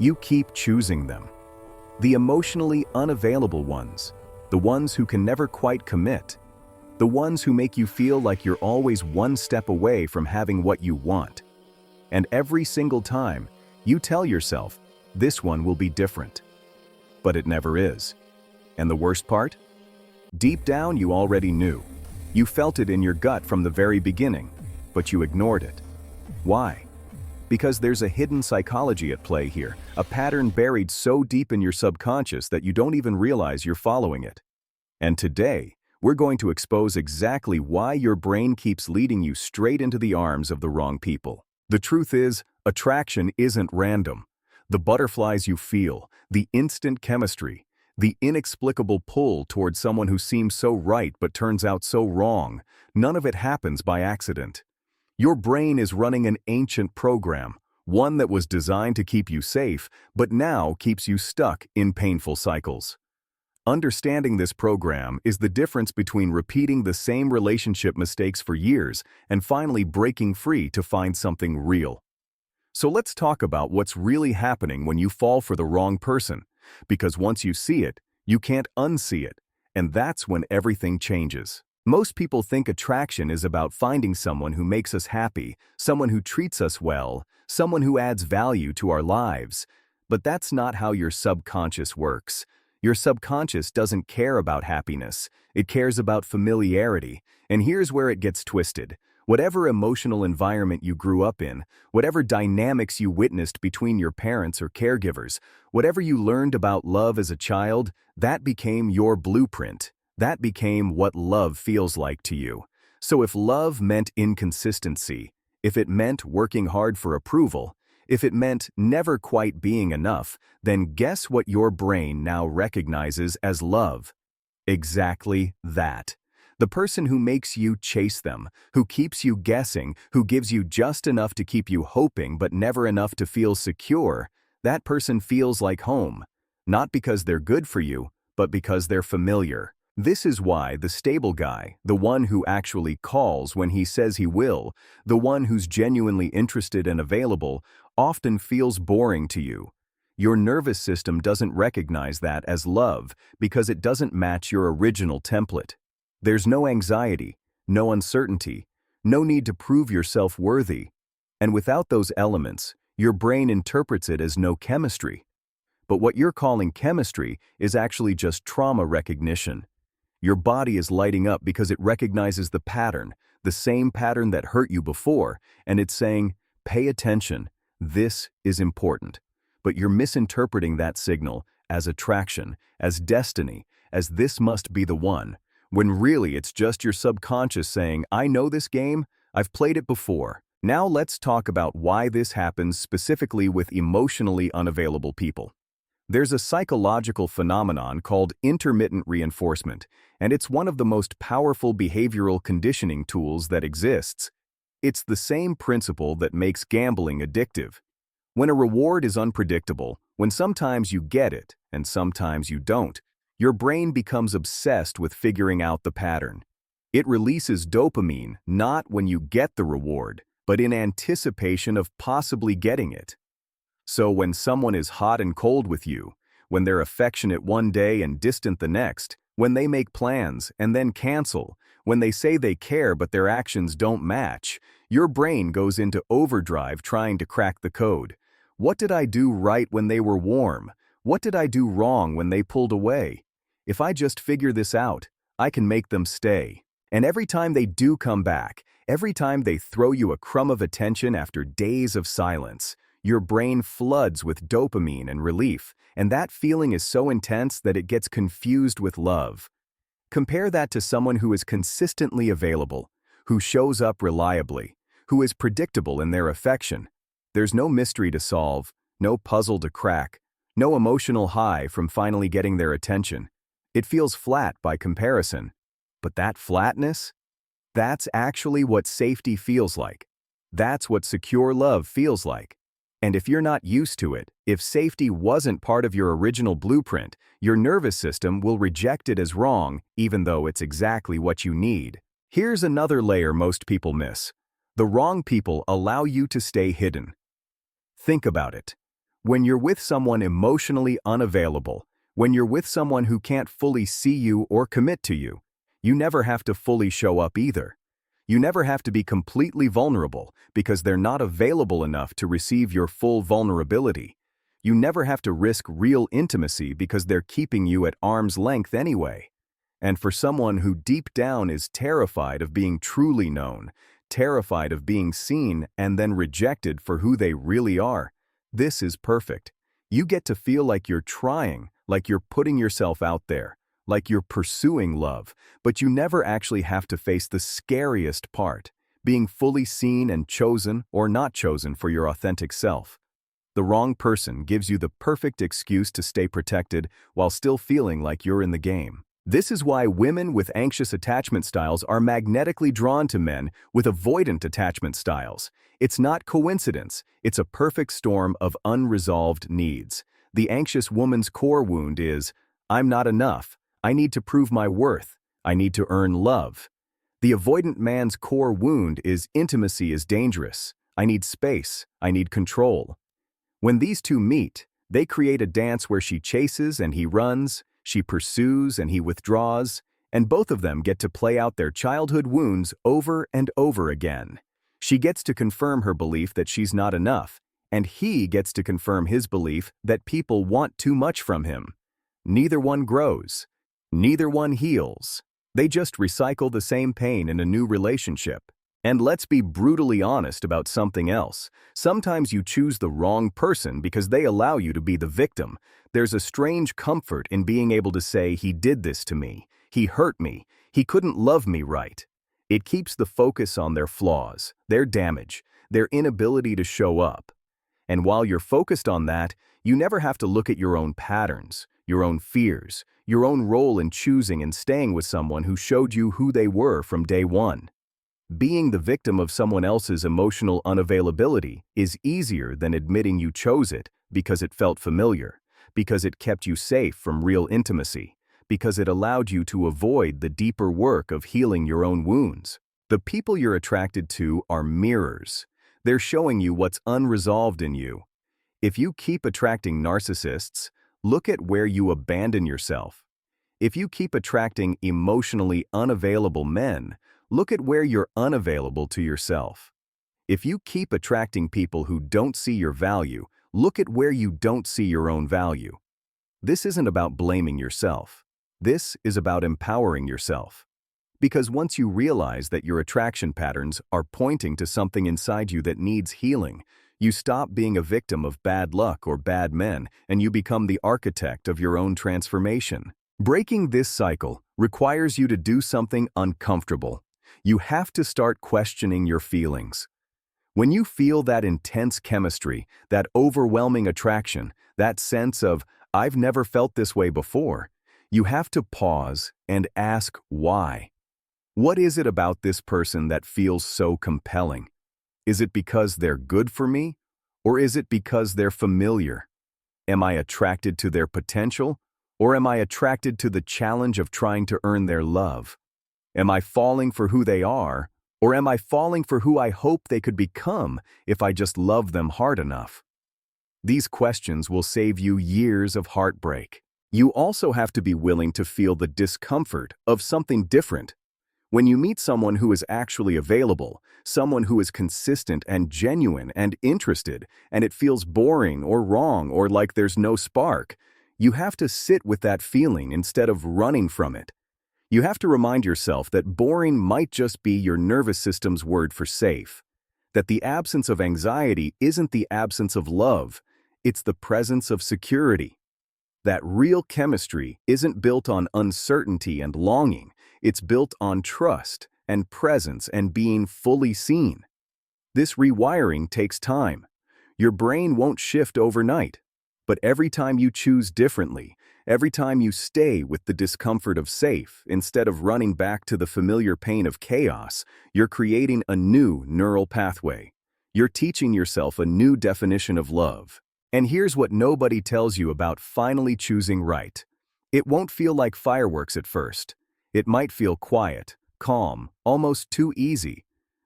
you keep choosing them. The emotionally unavailable ones, the ones who can never quite commit, the ones who make you feel like you're always one step away from having what you want. And every single time, you tell yourself, this one will be different. But it never is. And the worst part? Deep down, you already knew. You felt it in your gut from the very beginning, but you ignored it. Why? Because there's a hidden psychology at play here, a pattern buried so deep in your subconscious that you don't even realize you're following it. And today, we're going to expose exactly why your brain keeps leading you straight into the arms of the wrong people. The truth is, attraction isn't random. The butterflies you feel, the instant chemistry, the inexplicable pull towards someone who seems so right but turns out so wrong, none of it happens by accident. Your brain is running an ancient program, one that was designed to keep you safe, but now keeps you stuck in painful cycles. Understanding this program is the difference between repeating the same relationship mistakes for years and finally breaking free to find something real. So let's talk about what's really happening when you fall for the wrong person, because once you see it, you can't unsee it, and that's when everything changes. Most people think attraction is about finding someone who makes us happy, someone who treats us well, someone who adds value to our lives. But that's not how your subconscious works. Your subconscious doesn't care about happiness. It cares about familiarity. And here's where it gets twisted. Whatever emotional environment you grew up in, whatever dynamics you witnessed between your parents or caregivers, whatever you learned about love as a child, that became your blueprint. That became what love feels like to you. So if love meant inconsistency, if it meant working hard for approval, if it meant never quite being enough, then guess what your brain now recognizes as love? Exactly that. The person who makes you chase them, who keeps you guessing, who gives you just enough to keep you hoping but never enough to feel secure, that person feels like home. Not because they're good for you, but because they're familiar. This is why the stable guy, the one who actually calls when he says he will, the one who's genuinely interested and available, often feels boring to you. Your nervous system doesn't recognize that as love because it doesn't match your original template. There's no anxiety, no uncertainty, no need to prove yourself worthy. And without those elements, your brain interprets it as no chemistry. But what you're calling chemistry is actually just trauma recognition. Your body is lighting up because it recognizes the pattern, the same pattern that hurt you before, and it's saying, pay attention, this is important. But you're misinterpreting that signal as attraction, as destiny, as this must be the one, when really it's just your subconscious saying, I know this game, I've played it before. Now let's talk about why this happens specifically with emotionally unavailable people. There's a psychological phenomenon called intermittent reinforcement, and it's one of the most powerful behavioral conditioning tools that exists. It's the same principle that makes gambling addictive. When a reward is unpredictable, when sometimes you get it and sometimes you don't, your brain becomes obsessed with figuring out the pattern. It releases dopamine not when you get the reward, but in anticipation of possibly getting it. So when someone is hot and cold with you, when they're affectionate one day and distant the next, when they make plans and then cancel, when they say they care but their actions don't match, your brain goes into overdrive trying to crack the code. What did I do right when they were warm? What did I do wrong when they pulled away? If I just figure this out, I can make them stay. And every time they do come back, every time they throw you a crumb of attention after days of silence, your brain floods with dopamine and relief, and that feeling is so intense that it gets confused with love. Compare that to someone who is consistently available, who shows up reliably, who is predictable in their affection. There's no mystery to solve, no puzzle to crack, no emotional high from finally getting their attention. It feels flat by comparison. But that flatness? That's actually what safety feels like. That's what secure love feels like. And if you're not used to it, if safety wasn't part of your original blueprint, your nervous system will reject it as wrong, even though it's exactly what you need. Here's another layer most people miss. The wrong people allow you to stay hidden. Think about it. When you're with someone emotionally unavailable, when you're with someone who can't fully see you or commit to you, you never have to fully show up either. You never have to be completely vulnerable because they're not available enough to receive your full vulnerability. You never have to risk real intimacy because they're keeping you at arm's length anyway. And for someone who deep down is terrified of being truly known, terrified of being seen and then rejected for who they really are, this is perfect. You get to feel like you're trying, like you're putting yourself out there, like you're pursuing love, but you never actually have to face the scariest part, being fully seen and chosen or not chosen for your authentic self. The wrong person gives you the perfect excuse to stay protected while still feeling like you're in the game. This is why women with anxious attachment styles are magnetically drawn to men with avoidant attachment styles. It's not coincidence, it's a perfect storm of unresolved needs. The anxious woman's core wound is, I'm not enough. I need to prove my worth. I need to earn love. The avoidant man's core wound is intimacy is dangerous. I need space. I need control. When these two meet, they create a dance where she chases and he runs, she pursues and he withdraws, and both of them get to play out their childhood wounds over and over again. She gets to confirm her belief that she's not enough, and he gets to confirm his belief that people want too much from him. Neither one grows. Neither one heals. They just recycle the same pain in a new relationship. And let's be brutally honest about something else. Sometimes you choose the wrong person because they allow you to be the victim. There's a strange comfort in being able to say, he did this to me, he hurt me, he couldn't love me right. It keeps the focus on their flaws, their damage, their inability to show up. And while you're focused on that, you never have to look at your own patterns, your own fears, your own role in choosing and staying with someone who showed you who they were from day one. Being the victim of someone else's emotional unavailability is easier than admitting you chose it because it felt familiar, because it kept you safe from real intimacy, because it allowed you to avoid the deeper work of healing your own wounds. The people you're attracted to are mirrors. They're showing you what's unresolved in you. If you keep attracting narcissists, look at where you abandon yourself. If you keep attracting emotionally unavailable men, look at where you're unavailable to yourself. If you keep attracting people who don't see your value, look at where you don't see your own value. This isn't about blaming yourself. This is about empowering yourself. Because once you realize that your attraction patterns are pointing to something inside you that needs healing, you stop being a victim of bad luck or bad men, and you become the architect of your own transformation. Breaking this cycle requires you to do something uncomfortable. You have to start questioning your feelings. When you feel that intense chemistry, that overwhelming attraction, that sense of, I've never felt this way before, you have to pause and ask why. What is it about this person that feels so compelling? Is it because they're good for me? Or is it because they're familiar? Am I attracted to their potential? Or am I attracted to the challenge of trying to earn their love? Am I falling for who they are? Or am I falling for who I hope they could become if I just love them hard enough? These questions will save you years of heartbreak. You also have to be willing to feel the discomfort of something different. When you meet someone who is actually available, someone who is consistent and genuine and interested, and it feels boring or wrong or like there's no spark, you have to sit with that feeling instead of running from it. You have to remind yourself that boring might just be your nervous system's word for safe, that the absence of anxiety isn't the absence of love, it's the presence of security. That real chemistry isn't built on uncertainty and longing, it's built on trust and presence and being fully seen. This rewiring takes time. Your brain won't shift overnight, but every time you choose differently, every time you stay with the discomfort of safe instead of running back to the familiar pain of chaos, you're creating a new neural pathway. You're teaching yourself a new definition of love. And here's what nobody tells you about finally choosing right. It won't feel like fireworks at first. It might feel quiet, calm, almost too easy.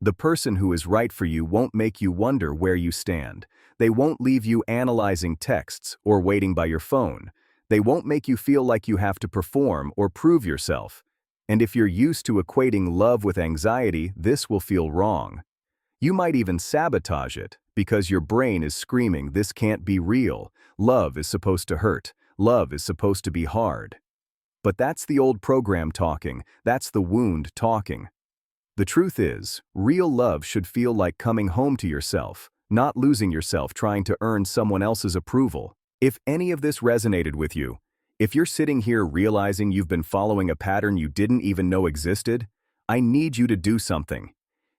The person who is right for you won't make you wonder where you stand. They won't leave you analyzing texts or waiting by your phone. They won't make you feel like you have to perform or prove yourself. And if you're used to equating love with anxiety, this will feel wrong. You might even sabotage it because your brain is screaming, "This can't be real. Love is supposed to hurt. Love is supposed to be hard." But that's the old program talking. That's the wound talking. The truth is, real love should feel like coming home to yourself, not losing yourself trying to earn someone else's approval. If any of this resonated with you, if you're sitting here realizing you've been following a pattern you didn't even know existed, I need you to do something.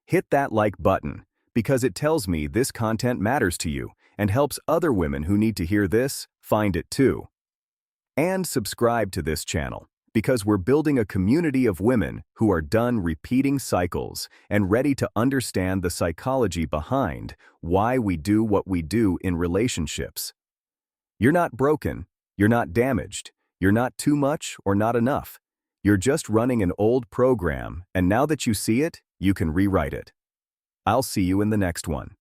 Hit that like button, because it tells me this content matters to you and helps other women who need to hear this find it too. And subscribe to this channel, because we're building a community of women who are done repeating cycles and ready to understand the psychology behind why we do what we do in relationships. You're not broken, you're not damaged, you're not too much or not enough. You're just running an old program, and now that you see it, you can rewrite it. I'll see you in the next one.